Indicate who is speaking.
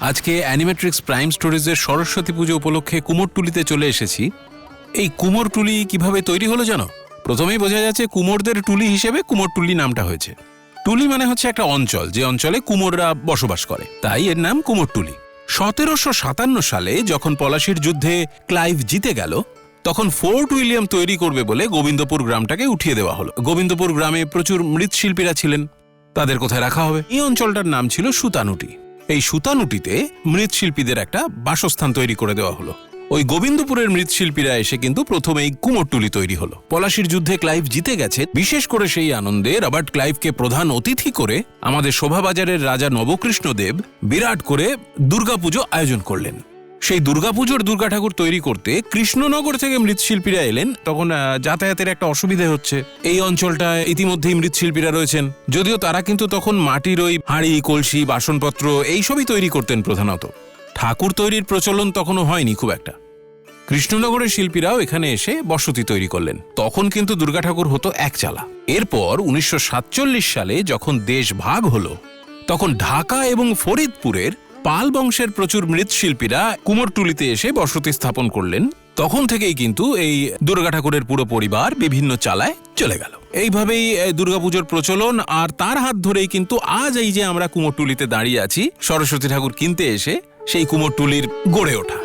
Speaker 1: আজকে Animatrix prime স্টোরিজের Saraswati পুজো উপলক্ষে কুমোরটুলিতে চলে এসেছি। এই কুমোরটুলি কিভাবে তৈরি হলো জানো? প্রথমেই বোঝা যাচ্ছে কুমোরদের টুলি হিসেবে কুমোরটুলি নামটা হয়েছে। টুলি মানে হচ্ছে একটা অঞ্চল, যে অঞ্চলে কুমোররা বসবাস করে, তাই এর নাম কুমোরটুলি। 1757 সালে যখন পলাশির যুদ্ধে ক্লাইভ জিতে গেল, তখন ফোর্ট উইলিয়াম তৈরি করবে বলে গোবিন্দপুর গ্রামটাকে উঠিয়ে দেওয়া হলো। গোবিন্দপুর গ্রামে প্রচুর মৃৎশিল্পীরা ছিলেন, তাদের কোথায় রাখা হবে? এই অঞ্চলটার নাম ছিল সুতানুটি। এই সুতানুটিতে মৃৎশিল্পীদের একটা বাসস্থান তৈরি করে দেওয়া হলো। ওই গোবিন্দপুরের মৃৎশিল্পীরা এসে কিন্তু প্রথমে এই কুমোরটুলি তৈরি হলো। পলাশির যুদ্ধে ক্লাইভ জিতে গেছে, বিশেষ করে সেই আনন্দে রবার্ট ক্লাইভকে প্রধান অতিথি করে আমাদের শোভাবাজারের রাজা নবকৃষ্ণদেব বিরাট করে দুর্গাপুজো আয়োজন করলেন। সেই দুর্গাপুজোর দুর্গা ঠাকুর তৈরি করতে কৃষ্ণনগর থেকে মৃৎশিল্পীরা এলেন। তখন যাতায়াতের একটা অসুবিধা হচ্ছে। এই অঞ্চলটায় ইতিমধ্যেই মৃৎশিল্পীরা রয়েছেন, যদিও তারা কিন্তু তখন মাটির ওই হাঁড়ি, কলসি, বাসনপত্র এইসবই তৈরি করতেন প্রধানত। ঠাকুর তৈরির প্রচলন তখনও হয়নি খুব একটা। কৃষ্ণনগরের শিল্পীরাও এখানে এসে বসতি তৈরি করলেন। তখন কিন্তু দুর্গা ঠাকুর হতো একচালা। এরপর 1947 সালে যখন দেশ ভাগ হলো, তখন ঢাকা এবং ফরিদপুরের পাল বংশের প্রচুর মৃৎশিল্পীরা কুমোরটুলিতে এসে বসতি স্থাপন করলেন। তখন থেকেই কিন্তু এই দুর্গা ঠাকুরের পুরো পরিবার বিভিন্ন চালায় চলে গেল। এইভাবেই দুর্গাপুজোর প্রচলন, আর তার হাত ধরেই কিন্তু আজ এই যে আমরা কুমোরটুলিতে দাঁড়িয়ে আছি, সরস্বতী ঠাকুর কিনতে এসে সেই কুমোরটুলির গড়ে ওঠা।